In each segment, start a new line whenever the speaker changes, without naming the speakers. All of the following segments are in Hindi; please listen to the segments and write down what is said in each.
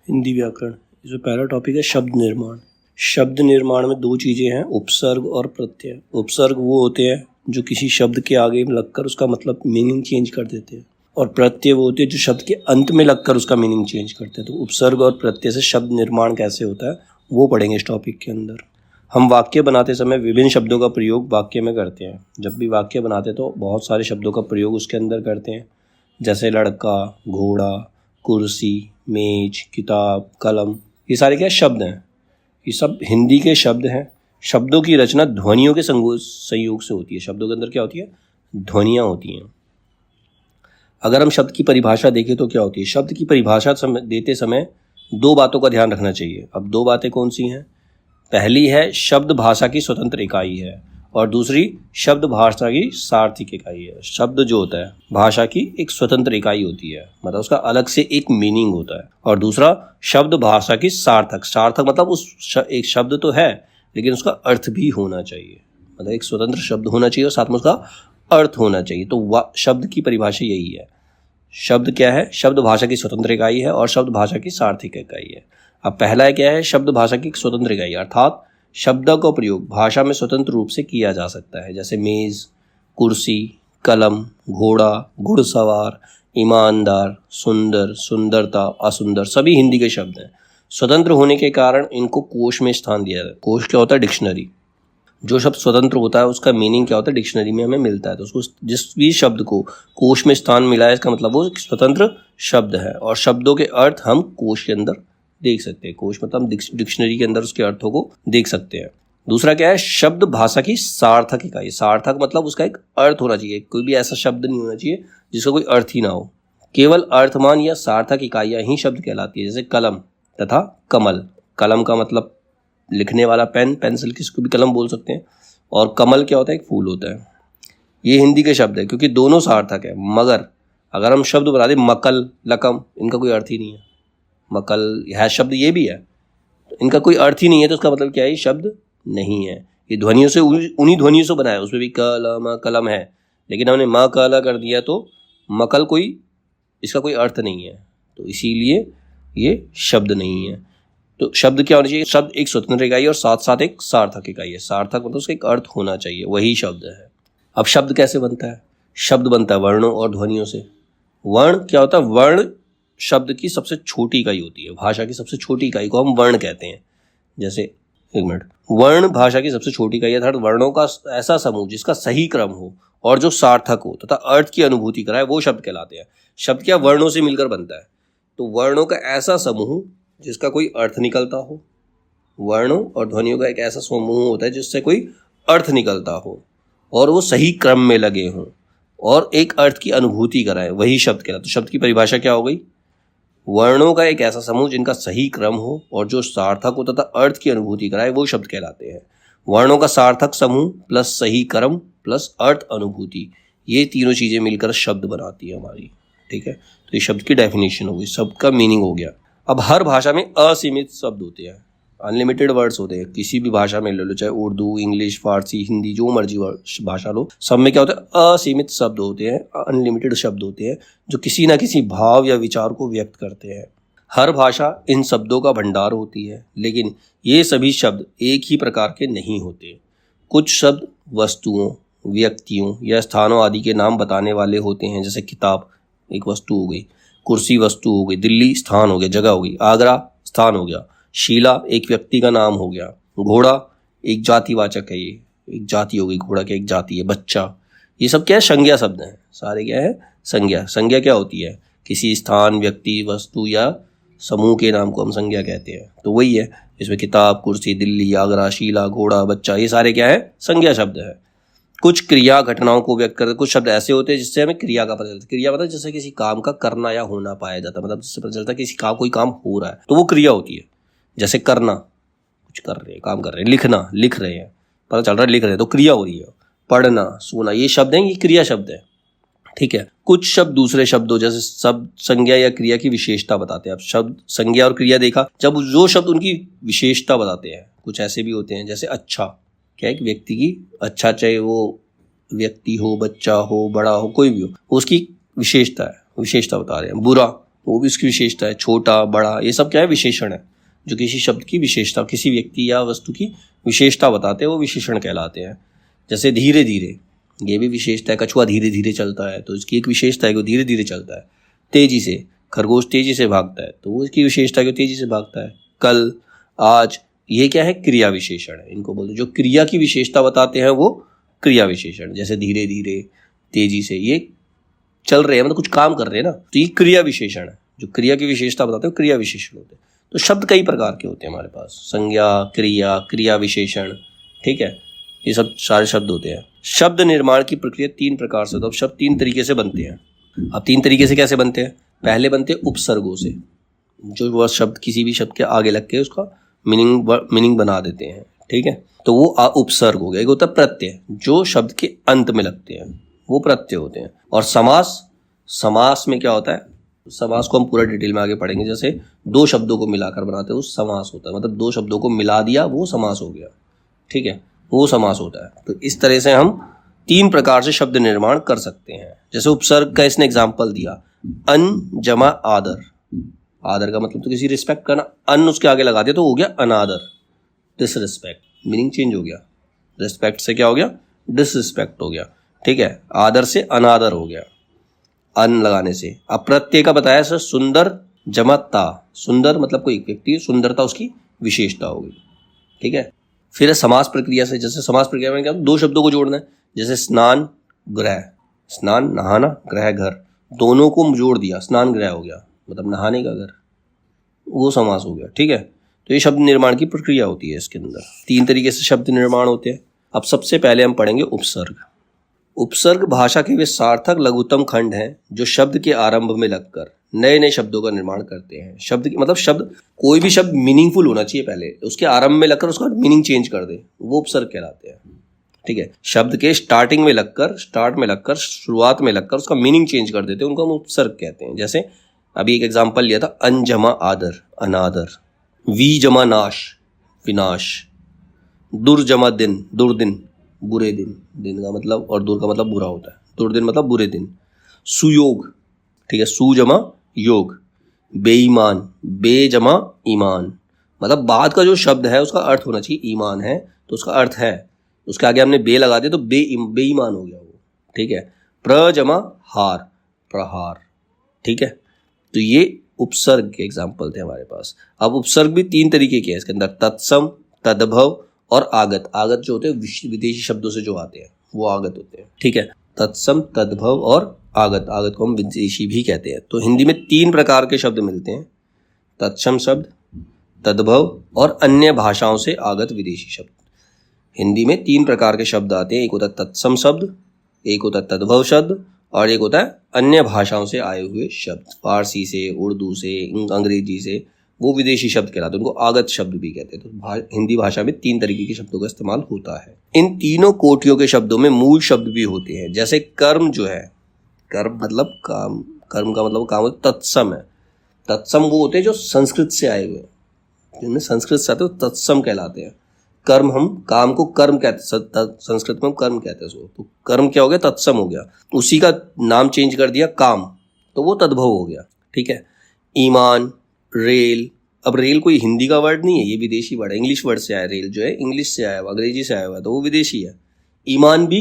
हिंदी व्याकरण। इसमें पहला टॉपिक है शब्द निर्माण। शब्द निर्माण में दो चीज़ें हैं, उपसर्ग और प्रत्यय। उपसर्ग वो होते हैं जो किसी शब्द के आगे लगकर उसका मतलब मीनिंग चेंज कर देते हैं, और प्रत्यय वो होते हैं जो शब्द के अंत में लगकर उसका मीनिंग चेंज करते हैं। तो उपसर्ग और प्रत्यय से शब्द निर्माण कैसे होता है वो पढ़ेंगे इस टॉपिक के अंदर। हम वाक्य बनाते समय विभिन्न शब्दों का प्रयोग वाक्य में करते हैं। जब भी वाक्य बनाते हैं तो बहुत सारे शब्दों का प्रयोग उसके अंदर करते हैं, जैसे लड़का, घोड़ा, कुर्सी, मेज, किताब, कलम। ये सारे क्या शब्द हैं? ये सब हिंदी के शब्द हैं। शब्दों की रचना ध्वनियों के संयोग से होती है। शब्दों के अंदर क्या होती है? ध्वनियाँ होती हैं। अगर हम शब्द की परिभाषा देखें तो क्या होती है? शब्द की परिभाषा देते समय दो बातों का ध्यान रखना चाहिए। अब दो बातें कौन सी हैं? पहली है शब्द भाषा की स्वतंत्र इकाई है, और दूसरी शब्द भाषा की सार्थिक इकाई है। शब्द जो होता है भाषा की एक स्वतंत्र इकाई होती है, मतलब उसका अलग से एक मीनिंग होता है। और दूसरा शब्द भाषा की सार्थक। सार्थक मतलब एक शब्द तो है लेकिन उसका अर्थ भी होना चाहिए, मतलब एक स्वतंत्र शब्द होना चाहिए और साथ में उसका अर्थ होना चाहिए। तो शब्द की परिभाषा यही है। शब्द क्या है? शब्द भाषा की स्वतंत्र इकाई है और शब्द भाषा की सार्थिक इकाई है। अब पहला क्या है? शब्द भाषा की स्वतंत्र इकाई, अर्थात शब्दों का प्रयोग भाषा में स्वतंत्र रूप से किया जा सकता है, जैसे मेज, कुर्सी, कलम, घोड़ा, घुड़सवार, ईमानदार, सुंदर, सुंदरता, असुंदर, सभी हिंदी के शब्द हैं। स्वतंत्र होने के कारण इनको कोश में स्थान दिया जाता है। कोश क्या होता है? डिक्शनरी। जो शब्द स्वतंत्र होता है उसका मीनिंग क्या होता है? डिक्शनरी में हमें मिलता है। तो उसको जिस भी शब्द को कोश में स्थान मिला है इसका मतलब वो एक स्वतंत्र शब्द है, और शब्दों के अर्थ हम कोश के अंदर देख सकते हैं। कोश मतलब हम डिक्शनरी के अंदर उसके अर्थों को देख सकते हैं। दूसरा क्या है? शब्द भाषा की सार्थक इकाई। सार्थक मतलब उसका एक अर्थ होना चाहिए। कोई भी ऐसा शब्द नहीं होना चाहिए जिसका कोई अर्थ ही ना हो। केवल अर्थमान या सार्थक इकाइयां ही शब्द कहलाती है, जैसे कलम तथा कमल। कलम का मतलब लिखने वाला पेन, पेंसिल, किसको भी कलम बोल सकते हैं। और कमल क्या होता है? एक फूल होता है। ये हिंदी के शब्द है क्योंकि दोनों सार्थक है। मगर अगर हम शब्द बना दें मकल, लकम, इनका कोई अर्थ ही नहीं है। मकल है शब्द, ये भी है, तो इनका कोई अर्थ ही नहीं है, तो उसका मतलब क्या है? ये शब्द नहीं है। ये ध्वनियों से, उन्हीं ध्वनियों से बनाया। उसमें भी कलम, कलम है, लेकिन हमने म कला कर दिया तो मकल इसका कोई अर्थ नहीं है, तो इसीलिए ये शब्द नहीं है। तो शब्द क्या होना चाहिए? शब्द एक स्वतंत्र इकाई और साथ साथ एक सार्थक इकाई है। सार्थक मतलब उसका एक अर्थ होना चाहिए, वही शब्द है। अब शब्द कैसे बनता है? शब्द बनता है वर्णों और ध्वनियों से। वर्ण क्या होता है? वर्ण शब्द की सबसे छोटी इकाई होती है। भाषा की सबसे छोटी इकाई को हम वर्ण कहते हैं। जैसे एक मिनट, वर्ण भाषा की सबसे छोटी इकाई अर्थात वर्णों का ऐसा समूह जिसका सही क्रम हो और जो सार्थक हो तथा अर्थ की अनुभूति कराए, वो शब्द कहलाते हैं। शब्द क्या? वर्णों से मिलकर बनता है। तो वर्णों का ऐसा समूह जिसका कोई अर्थ निकलता हो। वर्णों और ध्वनियों का एक ऐसा समूह होता है जिससे कोई अर्थ निकलता हो और वो सही क्रम में लगे हों और एक अर्थ की अनुभूति कराए, वही शब्द कहलाता है। तो शब्द की परिभाषा क्या हो गई? वर्णों का एक ऐसा समूह जिनका सही क्रम हो और जो सार्थक हो तथा अर्थ की अनुभूति कराए, वो शब्द कहलाते हैं। वर्णों का सार्थक समूह प्लस सही क्रम प्लस अर्थ अनुभूति, ये तीनों चीजें मिलकर शब्द बनाती है हमारी। ठीक है, तो ये शब्द की डेफिनेशन हो गई, शब्द का मीनिंग हो गया। अब हर भाषा में असीमित शब्द होते हैं, अनलिमिटेड वर्ड्स होते हैं। किसी भी भाषा में ले लो, चाहे उर्दू, इंग्लिश, फारसी, हिंदी, जो मर्जी भाषा लो, सब में क्या होता है? असीमित शब्द होते हैं, अनलिमिटेड शब्द होते हैं जो किसी ना किसी भाव या विचार को व्यक्त करते हैं। हर भाषा इन शब्दों का भंडार होती है, लेकिन ये सभी शब्द एक ही प्रकार के नहीं होते। कुछ शब्द वस्तुओं, व्यक्तियों या स्थानों आदि के नाम बताने वाले होते हैं, जैसे किताब एक वस्तु हो गई, कुर्सी वस्तु हो गई, दिल्ली स्थान हो गया, जगह हो गई, आगरा स्थान हो गया, शीला एक व्यक्ति का नाम हो गया, घोड़ा एक जातिवाचक है, ये एक जाति हो गई, घोड़ा क्या एक जाति है, बच्चा, ये सब क्या है? संज्ञा शब्द हैं। सारे क्या है? संज्ञा। संज्ञा क्या होती है? किसी स्थान, व्यक्ति, वस्तु या समूह के नाम को हम संज्ञा कहते हैं। तो वही है, इसमें किताब, कुर्सी, दिल्ली, आगरा, शीला, घोड़ा, बच्चा, ये सारे क्या है? संज्ञा शब्द है। कुछ क्रिया घटनाओं को व्यक्त करते, कुछ शब्द ऐसे होते हैं जिससे हमें क्रिया का पता चलता है। क्रिया मतलब जैसे किसी काम का करना या होना पाया जाता है, मतलब जिससे पता चलता है किसी काम, कोई काम हो रहा है तो वो क्रिया होती है। जैसे करना, कुछ कर रहे हैं, काम कर रहे हैं, लिखना, लिख रहे हैं, पता चल रहा है लिख रहे हैं, तो क्रिया हो रही है। पढ़ना, सोना, ये शब्द हैं, ये क्रिया शब्द है। ठीक है, कुछ शब्द दूसरे शब्दों जैसे शब्द संज्ञा या क्रिया की विशेषता बताते हैं। अब शब्द संज्ञा और क्रिया देखा, जब जो शब्द उनकी विशेषता बताते हैं। कुछ ऐसे भी होते हैं जैसे अच्छा, क्या एक व्यक्ति की, अच्छा चाहे वो व्यक्ति हो, बच्चा हो, बड़ा हो, कोई भी हो, उसकी विशेषता है, विशेषता बता रहे हैं। बुरा, वो भी उसकी विशेषता है। छोटा, बड़ा, ये सब क्या है? विशेषण है। जो किसी शब्द की विशेषता, किसी व्यक्ति या वस्तु की विशेषता बताते हैं वो विशेषण कहलाते हैं। जैसे धीरे धीरे, ये भी विशेषता है। कछुआ धीरे धीरे चलता है तो इसकी एक विशेषता है कि वो धीरे धीरे चलता है। तेजी से, खरगोश तेजी से भागता है तो वो इसकी विशेषता है कि वो तेजी से भागता है। कल, आज, ये क्या है? क्रिया विशेषण है। इनको बोलते हैं जो क्रिया की विशेषता बताते हैं वो क्रिया विशेषण। जैसे धीरे धीरे, तेजी से, ये चल रहे हैं, मतलब कुछ काम कर रहे हैं ना, तो ये क्रिया विशेषण है। जो क्रिया की विशेषता बताते हैं क्रिया विशेषण होते हैं। तो शब्द कई प्रकार के होते हैं हमारे पास, संज्ञा, क्रिया, क्रिया विशेषण, ठीक है, ये सब सारे शब्द होते हैं। शब्द निर्माण की प्रक्रिया 3 प्रकार से, तो अब शब्द 3 तरीके से बनते हैं। अब 3 तरीके से कैसे बनते हैं? पहले बनते हैं उपसर्गों से, जो वह शब्द किसी भी शब्द के आगे लग के उसका मीनिंग बना देते हैं, ठीक है, तो वो उपसर्ग हो गया। एक होता है प्रत्यय, जो शब्द के अंत में लगते हैं, वो प्रत्यय होते हैं। और समास में क्या होता है? समास को हम पूरा डिटेल में आगे पढ़ेंगे। जैसे 2 शब्दों को मिलाकर बनाते हैं वो समास होता है, मतलब 2 शब्दों को मिला दिया वो समास हो गया, ठीक है, वो समास होता है। तो इस तरह से हम 3 प्रकार से शब्द निर्माण कर सकते हैं। जैसे उपसर्ग का इसने एग्जाम्पल दिया, अन जमा आदर। आदर का मतलब तो किसी रिस्पेक्ट करना, अन उसके आगे लगा दिया तो हो गया अनादर, डिसरिस्पेक्ट, मीनिंग चेंज हो गया। रिस्पेक्ट से क्या हो गया? डिसरिस्पेक्ट हो गया, ठीक है। आदर से अनादर हो गया अन लगाने से। अब प्रत्यय का बताया सर, सुंदर जमा ता। सुंदर मतलब कोई व्यक्ति, सुंदरता उसकी विशेषता होगी, ठीक है। फिर समास प्रक्रिया से, जैसे समास प्रक्रिया में क्या 2 शब्दों को जोड़ना है। जैसे स्नान गृह, स्नान नहाना, गृह घर, दोनों को जोड़ दिया, स्नान गृह हो गया, मतलब नहाने का घर, वो समास हो गया, ठीक है। तो ये शब्द निर्माण की प्रक्रिया होती है। इसके अंदर 3 तरीके से शब्द निर्माण होते हैं। अब सबसे पहले हम पढ़ेंगे उपसर्ग। उपसर्ग भाषा के वे सार्थक लघुत्तम खंड हैं जो शब्द के आरंभ में लगकर नए नए शब्दों का निर्माण करते हैं। शब्द मतलब शब्द, कोई भी शब्द मीनिंगफुल होना चाहिए पहले, उसके आरंभ में लगकर उसका मीनिंग चेंज कर दे, वो उपसर्ग कहलाते हैं, ठीक है। शब्द के स्टार्ट में लगकर, शुरुआत में लगकर उसका मीनिंग चेंज कर देते हैं, उनको हम उपसर्ग कहते हैं। जैसे अभी एक एग्जाम्पल लिया था, अन जमा आदर, अनादर। वी जमा नाश, विनाश। दुर जमा दिन, दुर्दिन, बुरे दिन। दिन का मतलब और दूर का मतलब बुरा होता है, दुर्दिन मतलब बुरे दिन। सुयोग, ठीक है, सु जमा योग। बेईमान, बे जमा ईमान, मतलब बाद का जो शब्द है उसका अर्थ होना चाहिए ईमान है तो उसका अर्थ है, उसके आगे हमने बे लगा दिया तो बेईमान हो गया वो, ठीक है। प्र जमा हार, प्रहार, ठीक है। तो ये उपसर्ग के एग्जाम्पल थे हमारे पास। अब उपसर्ग भी 3 तरीके के हैं इसके अंदर, तत्सम, तद्भव और आगत। आगत जो होते हैं विदेशी शब्दों से जो आते हैं वो आगत होते हैं, ठीक है। तत्सम, तद्भव और आगत। आगत को हम विदेशी भी कहते हैं। तो हिंदी में 3 प्रकार के शब्द मिलते हैं, तत्सम शब्द, तद्भव और अन्य भाषाओं से आगत विदेशी शब्द। हिंदी में 3 प्रकार के शब्द आते हैं, एक होता है तत्सम शब्द, एक होता है तद्भव शब्द और एक होता है अन्य भाषाओं से आए हुए शब्द। फारसी से, उर्दू से, अंग्रेजी से, वो विदेशी शब्द कहलाते हैं, उनको आगत शब्द भी कहते हैं। तो हिंदी भाषा में 3 तरीके के शब्दों का इस्तेमाल होता है। इन तीनों कोटियों के शब्दों में मूल शब्द भी होते हैं। जैसे कर्म जो है, कर्म मतलब काम, कर्म का मतलब काम तत्सम है। तत्सम वो होते हैं जो संस्कृत से आए हुए, जिनमें संस्कृत से आते हैं तत्सम कहलाते हैं। कर्म, हम काम को कर्म कहते हैं, संस्कृत में हम कर्म कहते हैं उसको, तो कर्म क्या हो गया? तत्सम हो गया। उसी का नाम चेंज कर दिया काम, तो वो तद्भव हो गया, ठीक है। ईमान, रेल, अब रेल कोई हिंदी का वर्ड नहीं है, ये विदेशी वर्ड है, इंग्लिश वर्ड से आया। रेल जो है इंग्लिश से आया हुआ, अंग्रेजी से आया हुआ है, तो वो विदेशी है। ईमान भी,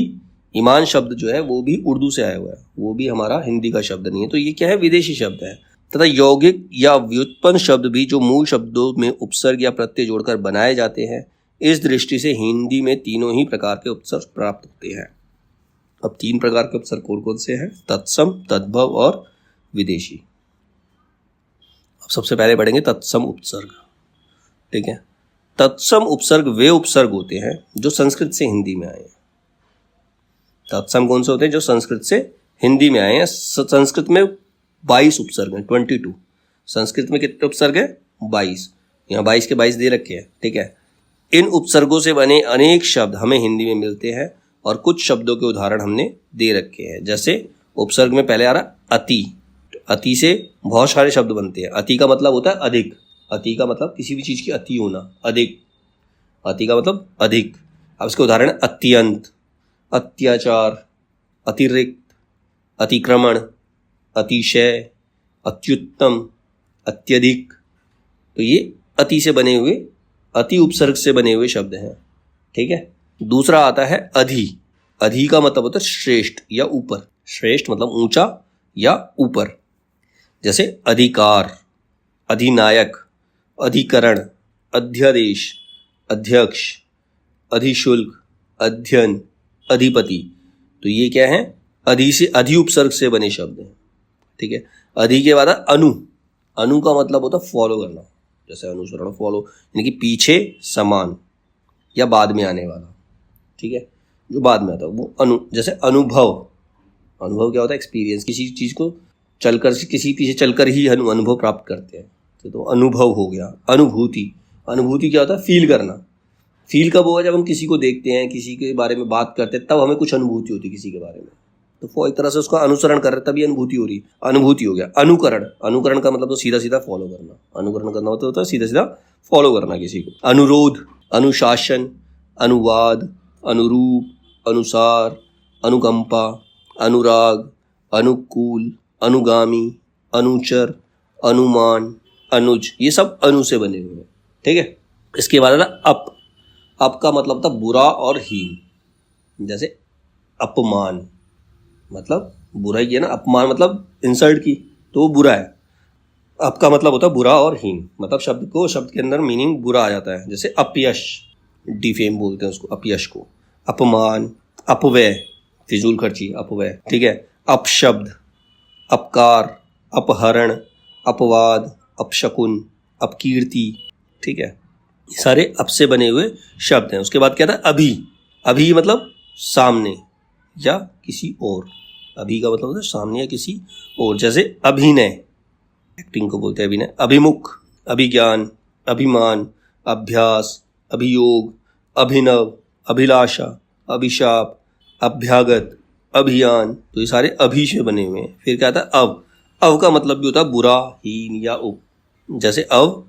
ईमान शब्द जो है वो भी उर्दू से आया हुआ है, वो भी हमारा हिंदी का शब्द नहीं है, तो ये क्या है? विदेशी शब्द है। तथा यौगिक या व्युत्पन्न शब्द भी जो मूल शब्दों में उपसर्ग या प्रत्यय जोड़कर बनाए जाते हैं। इस दृष्टि से हिंदी में तीनों ही प्रकार के उपसर्ग प्राप्त होते हैं। अब 3 प्रकार के उपसर्ग कौन कौन से हैं? तत्सम, तद्भव और विदेशी। अब सबसे पहले पढ़ेंगे तत्सम उपसर्ग, ठीक है। तत्सम उपसर्ग वे उपसर्ग होते हैं जो संस्कृत से हिंदी में आए हैं। तत्सम कौन से होते हैं? जो संस्कृत से हिंदी में आए हैं। संस्कृत में 22 उपसर्ग हैं, 22। संस्कृत में कितने उपसर्ग हैं? 22। यहाँ 22 के 22 दे रखे हैं, ठीक है। इन उपसर्गों से बने अनेक शब्द हमें हिंदी में मिलते हैं और कुछ शब्दों के उदाहरण हमने दे रखे हैं। जैसे उपसर्ग में पहले आ रहा अति। अति से बहुत सारे शब्द बनते हैं। अति का मतलब होता है अधिक। अति का मतलब किसी भी चीज की अति होना, अधिक। अति का मतलब अधिक। अब इसके उदाहरण अत्यंत, अत्याचार, अतिरिक्त, अतिक्रमण, अतिशय, अत्युत्तम, अत्यधिक। तो ये अति से बने हुए, अति उपसर्ग से बने हुए शब्द हैं। ठीक है। दूसरा आता है अधि। अधि का मतलब होता है श्रेष्ठ या ऊपर। श्रेष्ठ मतलब ऊंचा या ऊपर। जैसे अधिकार, अधिनायक, अधिकरण, अध्यादेश, अध्यक्ष, अधिशुल्क, अध्ययन, अधिपति। तो ये क्या है? अधि से, अधि उपसर्ग से बने शब्द हैं। ठीक है। अधि के बाद अनु। अनु का मतलब होता है फॉलो करना। जैसे अनुसरण, फॉलो, यानी कि पीछे, समान या बाद में आने वाला। ठीक है। जो बाद में आता है वो अनु। जैसे अनुभव। अनुभव क्या होता है? एक्सपीरियंस। किसी चीज को चलकर, किसी पीछे चलकर ही अनुभव प्राप्त करते हैं। तो अनुभव हो गया। अनुभूति। अनुभूति क्या होता है? फील करना। फील कब होगा? जब हम किसी को देखते हैं, किसी के बारे में बात करते हैं, तब हमें कुछ अनुभूति होती है किसी के बारे में। तो वो एक तरह से उसका अनुसरण कर रहे हैं, तभी अनुभूति हो रही। अनुभूति हो गया। अनुकरण। अनुकरण का मतलब तो सीधा सीधा फॉलो करना। अनुकरण करना होता है सीधा सीधा फॉलो करना किसी को। अनुरोध, अनुशासन, अनुवाद, अनुरूप, अनुसार, अनुकंपा, अनुराग, अनुकूल, अनुगामी, अनुचर, अनुमान, अनुज। ये सब अनु से बने हुए हैं। ठीक है। इसके बाद अप। अप का मतलब था बुरा और हीन। जैसे अपमान मतलब बुरा ही है ना। अपमान मतलब इंसल्ट की, तो वो बुरा है। अप का मतलब होता है बुरा और हीन। मतलब शब्द के अंदर मीनिंग बुरा आ जाता है। जैसे अपयश, डिफेम बोलते हैं उसको, अपयश को। अपमान, अपव्यय, फिजूल खर्ची, अपव्यय। ठीक है। अपशब्द, अपकार, अपहरण, अपवाद, अपशकुन, अपकीर्ति। ठीक है। ये सारे अप से बने हुए शब्द हैं। उसके बाद क्या था? अभी। अभी मतलब सामने या किसी और। अभी का मतलब होता है सामने या किसी और। जैसे अभिनय, एक्टिंग को बोलते हैं अभिनय। अभिमुख, अभिज्ञान, अभिमान, अभ्यास, अभियोग, अभिनव, अभिलाषा, अभिशाप, अभ्यागत, अभियान। तो ये सारे अभी से बने हुए हैं। फिर क्या आता है? अव। अव का मतलब भी होता है बुरा, हीन या उप। जैसे अव,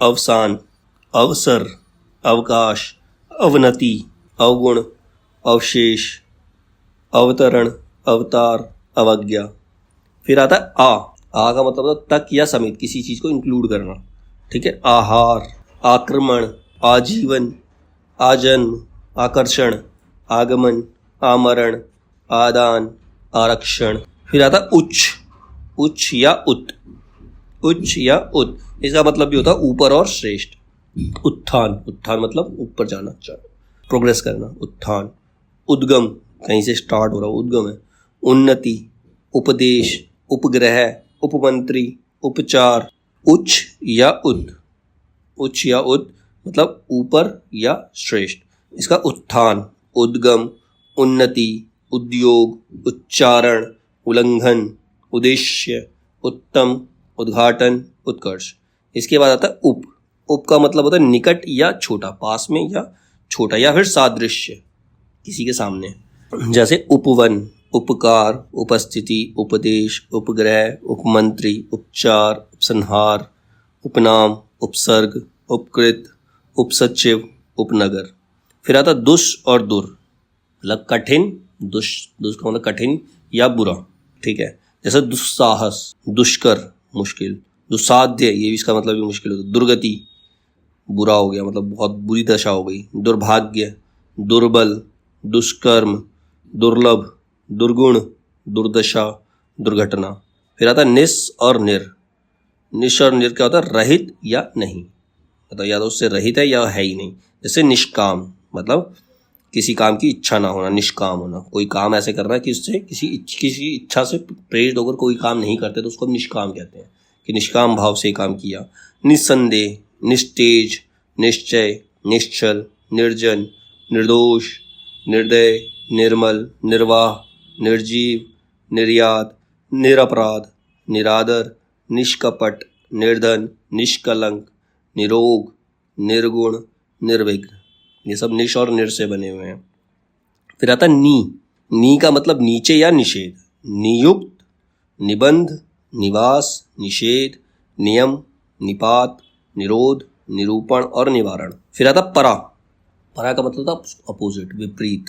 अवसान, अवसर, अवकाश, अवनति, अवगुण, अवशेष, अवतरण, अवतार, अवज्ञा। फिर आता है आ। आ का मतलब होता है तक या समेत, किसी चीज को इंक्लूड करना। ठीक है। आहार, आक्रमण, आजीवन, आजन्म, आकर्षण, आगमन, आमरण, आदान, आरक्षण। फिर आता है उच्च। उच्च या उत। उच्च या उत, इसका मतलब भी होता है ऊपर और श्रेष्ठ। उत्थान। उत्थान मतलब ऊपर जाना, प्रोग्रेस करना। उत्थान। उद्गम, कहीं से स्टार्ट हो रहा, उद्गम है। उन्नति, उपदेश, उपग्रह, उपमंत्री, उपचार। उच्च या उत। उच्च या उत मतलब ऊपर या श्रेष्ठ। इसका उत्थान, उद्गम, उन्नति, उद्योग, उच्चारण, उल्लंघन, उद्देश्य, उत्तम, उद्घाटन, उत्कर्ष। इसके बाद आता है उप। उप का मतलब होता है निकट या छोटा, पास में या छोटा, या फिर सादृश्य, किसी के सामने। जैसे उपवन, उपकार, उपस्थिति, उपदेश, उपग्रह, उपमंत्री, उपचार, उपसंहार, उपनाम, उपसर्ग, उपकृत, उपसचिव, उपनगर। फिर आता दुष और दुर, मतलब कठिन। दुष का मतलब कठिन या बुरा। ठीक है। जैसे दुस्साहस, दुष्कर, मुश्किल। दुस्साध्य, ये भी इसका मतलब भी मुश्किल होता है। दुर्गति, बुरा हो गया, मतलब बहुत बुरी दशा हो गई। दुर्भाग्य, दुर्बल, दुष्कर्म, दुर्लभ, दुर्गुण, दुर्दशा, दुर्घटना। फिर आता निस और निर। निश और निर क्या होता है? रहित या नहीं, मतलब या तो उससे रहित है या है ही नहीं। जैसे निष्काम, मतलब किसी काम की इच्छा ना होना, निष्काम होना। कोई काम ऐसे करना है कि उससे किसी इच्छा से प्रेरित होकर कोई काम नहीं करते, तो उसको हम निष्काम कहते हैं, कि निष्काम भाव से काम किया। निस्संदेह, निस्तेज, निश्चय, निश्चल, निर्जन, निर्दोष, निर्दय, निर्मल, निर्वाह, निर्जीव, निर्यात, निरपराध, निरादर, निष्कपट, निर्धन, निष्कलंक, निरोग, निर्गुण, निर्विघ्न। ये सब निश और निर से बने हुए हैं। फिर आता नी। नी का मतलब नीचे या निषेध। नियुक्त, निबंध, निवास, निषेध, नियम, निपात, निरोध, निरूपण और निवारण। फिर आता परा। परा का मतलब था अपोजिट, विपरीत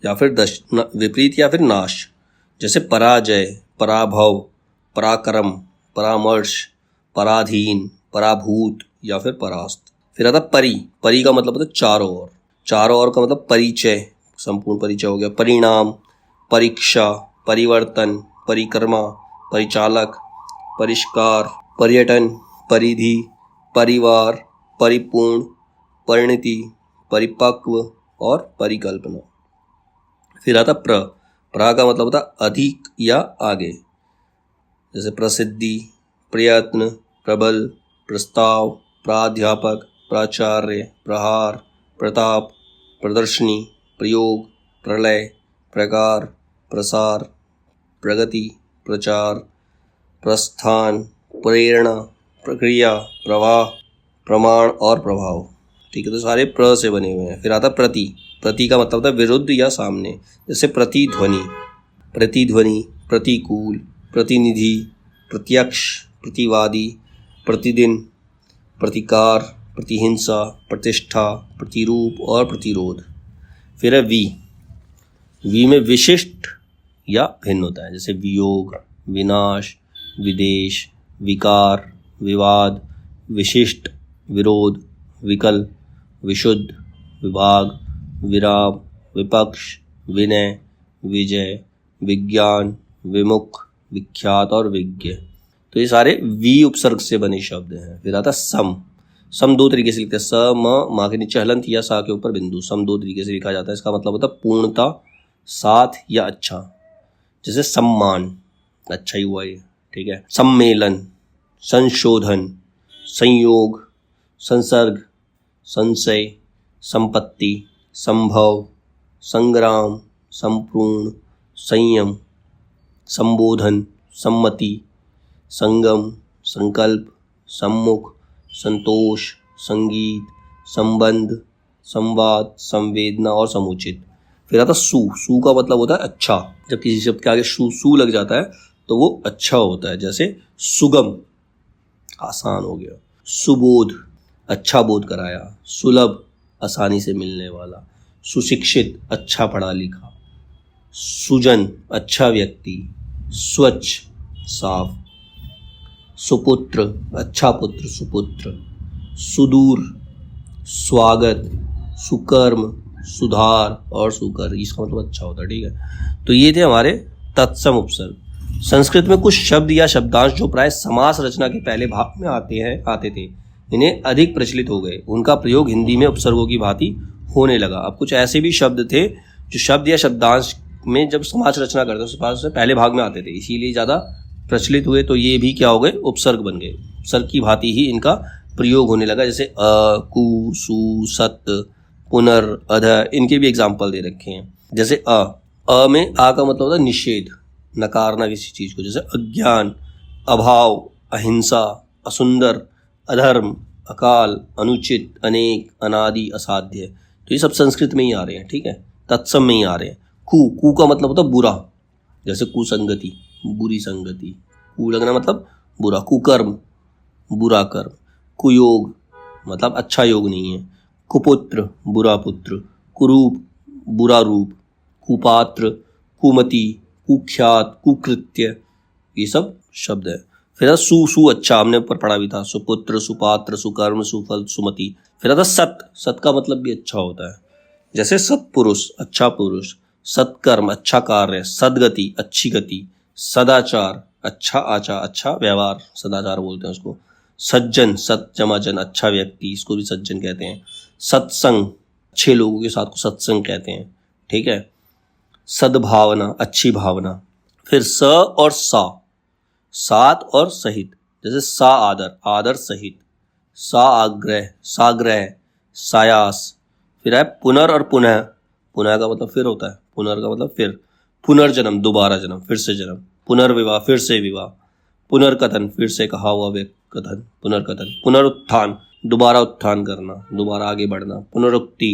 या फिर विपरीत या फिर नाश। जैसे पराजय, पराभव, पराक्रम, परामर्श, पराधीन, पराभूत या फिर परास्त। फिर आता परि, परि का मतलब होता है चारों ओर, चारों ओर का मतलब परिचय, संपूर्ण परिचय हो गया। परिणाम, परीक्षा, परिवर्तन, परिक्रमा, परिचालक, परिष्कार, पर्यटन, परिधि, परिवार, परिपूर्ण, परिणति, परिपक्व और परिकल्पना। फिर आता प्र, प्रा का मतलब होता है अधिक या आगे, जैसे प्रसिद्धि, प्रयत्न, प्रबल, प्रस्ताव, प्राध्यापक, प्राचार्य, प्रहार, प्रताप, प्रदर्शनी, प्रयोग, प्रलय, प्रकार, प्रसार, प्रगति, प्रचार, प्रस्थान, प्रेरणा, प्रक्रिया, प्रवाह, प्रमाण और प्रभाव। ठीक है, तो सारे प्र से बने हुए हैं। फिर आता प्रति, प्रति का मतलब होता है विरुद्ध या सामने, जैसे प्रतिध्वनि, प्रतिध्वनि, प्रतिकूल, प्रतिनिधि, प्रत्यक्ष, प्रतिवादी, प्रतिदिन, प्रतिकार, प्रतिहिंसा, प्रतिष्ठा, प्रतिरूप और प्रतिरोध। फिर है वी, वी में विशिष्ट या भिन्न होता है, जैसे वियोग, विनाश, विदेश, विकार, विवाद, विशिष्ट, विरोध, विकल्प, विशुद्ध, विभाग, विराम, विपक्ष, विनय, विजय, विज्ञान, विमुख, विख्यात और विज्ञ। तो ये सारे वी उपसर्ग से बने शब्द हैं। फिर आता सम, सम दो तरीके से लिखते हैं, स म मा के नीचे हलंत या सा के ऊपर बिंदु, सम दो तरीके से लिखा जाता है। इसका मतलब होता है पूर्णता, साथ या अच्छा, जैसे सम्मान, अच्छा ही हुआ ये, ठीक है। सम्मेलन, संशोधन, संयोग, संसर्ग, संशय, संपत्ति, संभव, संग्राम, संपूर्ण, संयम, संबोधन, सम्मति, संगम, संकल्प, सम्मुख, संतोष, संगीत, संबंध, संवाद, संवेदना और समुचित। फिर आता सु, सु का मतलब होता है अच्छा, जब किसी शब्द के आगे सु लग जाता है तो वो अच्छा होता है, जैसे सुगम, आसान हो गया। सुबोध, अच्छा बोध कराया। सुलभ, आसानी से मिलने वाला। सुशिक्षित, अच्छा पढ़ा लिखा। सुजन, अच्छा व्यक्ति। स्वच्छ, साफ। सुपुत्र, अच्छा पुत्र, सुपुत्र। सुदूर, स्वागत। सुकर्म, सुधार और सुकर, इसका मतलब अच्छा होता है, ठीक है। तो ये थे हमारे तत्सम उपसर्ग। संस्कृत में कुछ शब्द या शब्दांश जो प्राय समास रचना के पहले भाग में आते थे, इन्हें अधिक प्रचलित हो गए। उनका प्रयोग हिंदी में उपसर्गों की भांति होने लगा। अब कुछ ऐसे भी शब्द थे जो शब्द या शब्दांश में जब समास रचना करते उससे पहले भाग में आते थे, इसीलिए ज़्यादा प्रचलित हुए। तो ये भी क्या हो गए, उपसर्ग बन गए। उपसर्ग की भांति ही इनका प्रयोग होने लगा, जैसे अ, कु, सु, सत, पुनर, अध, इनके भी एग्जाम्पल दे रखे हैं। जैसे अ में आ का मतलब होता है निषेध, नकारना किसी चीज़ को, जैसे अज्ञान, अभाव, अहिंसा, असुंदर, अधर्म, अकाल, अनुचित, अनेक, अनादि, असाध्य। तो ये सब संस्कृत में ही आ रहे हैं, ठीक है, तत्सम में ही आ रहे हैं। कु का मतलब होता है बुरा, जैसे कुसंगति, बुरी संगति। कु लगना मतलब बुरा। कुकर्म, बुरा कर्म। कुयोग मतलब अच्छा योग नहीं है। कुपुत्र, बुरा पुत्र। कुरूप, बुरा रूप। कुपात्र, कुमति, कुख्यात, कुकृत्य, ये सब शब्द है। फिर सु अच्छा, हमने ऊपर पढ़ा भी था, सुपुत्र, सुपात्र, सुकर्म, सुफल, सुमति। फिर आता सत का मतलब भी अच्छा होता है, जैसे सत्पुरुष, अच्छा पुरुष। सत्कर्म, अच्छा कार्य। सद्गति, अच्छी गति। सदाचार, अच्छा आचार, अच्छा व्यवहार, सदाचार बोलते हैं उसको। सज्जन, सत जमा जन, अच्छा व्यक्ति, इसको भी सज्जन कहते हैं। सत्संग, अच्छे लोगों के साथ को सत्संग कहते हैं, ठीक है। सद्भावना, अच्छी भावना। फिर स और सा, साथ और सहित, जैसे सा आदर, आदर सहित। सा आग्रह, साग्रह, सायास। फिर है पुनर और पुनः, पुनः का मतलब फिर होता है, पुनर का मतलब फिर। पुनर्जन्म, दोबारा जन्म, फिर से जन्म। पुनर्विवाह, फिर से विवाह। पुनर्कथन, फिर से कहा हुआ कथन, पुनर्कथन। पुनरुत्थान, दोबारा उत्थान करना, दोबारा आगे बढ़ना। पुनरुक्ति,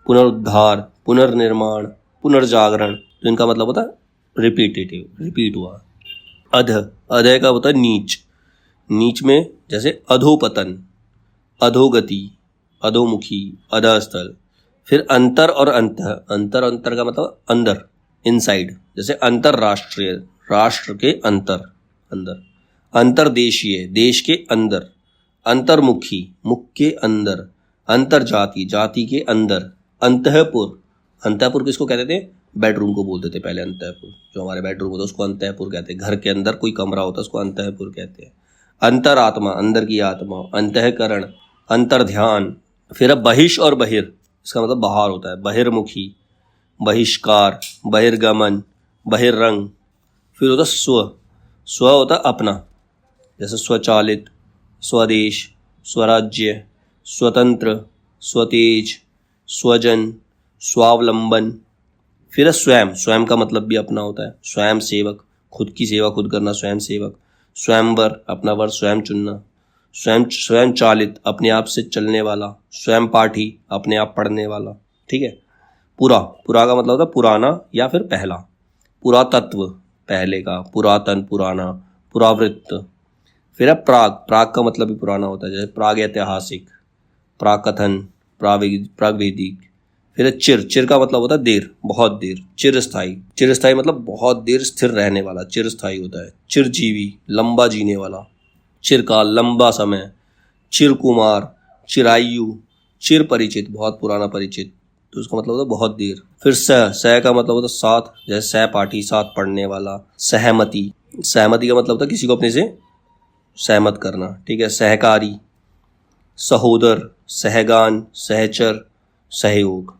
पुनरुद्धार, पुनर्निर्माण, पुनर्जागरण। तो इनका मतलब होता है रिपीटेटिव, रिपीट हुआ। अध, अधय का होता है नीच, नीच में जैसे अधोपतन, अधोगति, अधोमुखी, अधस्थल। फिर अंतर और अंतः, अंतर अंतर का मतलब अंदर, इनसाइड, जैसे अंतरराष्ट्रीय, राष्ट्र के अंतर, अंदर। अंतर्देशीय, देश के अंदर। अंतर्मुखी, मुख के अंदर। अंतर्जाति, जाति के अंदर। अंतःपुर, अंतःपुर किसको कहते थे? बेडरूम को बोलते थे पहले। अंतःपुर, जो हमारे बेडरूम होता है उसको अंतःपुर कहते हैं। घर के अंदर कोई कमरा होता है उसको अंतःपुर कहते हैं। अंतरात्मा, अंदर की आत्मा। अंतःकरण, अंतर्ध्यान। फिर अब बहिष और बहिर, इसका मतलब बाहर होता है। बहिर्मुखी, बहिष्कार, बहिर्गमन, बहिर्रंग। फिर होता स्व, स्व होता अपना, जैसे स्वचालित, स्वदेश, स्वराज्य, स्वतंत्र, स्वतेज, स्वजन, स्वावलंबन। फिर स्वयं, स्वयं का मतलब भी अपना होता है। स्वयं सेवक, खुद की सेवा खुद करना, स्वयं सेवक। स्वयंवर, अपना वर स्वयं चुनना। स्वयं चालित, अपने आप से चलने वाला। स्वयं पाठी, अपने आप पढ़ने वाला। ठीक है। पुरा, पुरा का मतलब होता है पुराना या फिर पहला। पुरातत्व, पहले का। पुरातन, पुराना। पुरावृत्त। फिर है प्राग, प्राग का मतलब भी पुराना होता है, जैसे प्राग ऐतिहासिक, प्राकथन, प्रागवैदिक। फिर है चिर, चिर का मतलब होता है देर, बहुत देर। चिरस्थाई, चिरस्थाई मतलब बहुत देर स्थिर रहने वाला, चिरस्थाई होता है। चिरजीवी, लंबा जीने वाला। चिरकाल, लंबा समय। चिरकुमार, चिरायु। चिर परिचित, बहुत पुराना परिचित, तो उसका मतलब होता है बहुत देर। फिर सह का मतलब होता है साथ, जैसे सहपाठी, साथ पढ़ने वाला। सहमति, सहमति का मतलब होता है किसी को अपने से सहमत करना। ठीक है। सहकारी, सहोदर, सहगान, सहचर, सहयोग।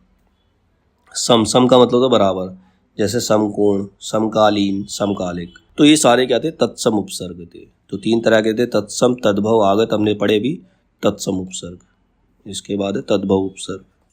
सम का मतलब होता है बराबर, जैसे समकोण, समकालीन, समकालिक। तो ये सारे क्या थे? तत्सम उपसर्ग थे। तो 3 तरह के थे, तत्सम, तद्भव, आगत, हमने पढ़े भी तत्सम उपसर्ग। इसके बाद है तद्भव उपसर्ग।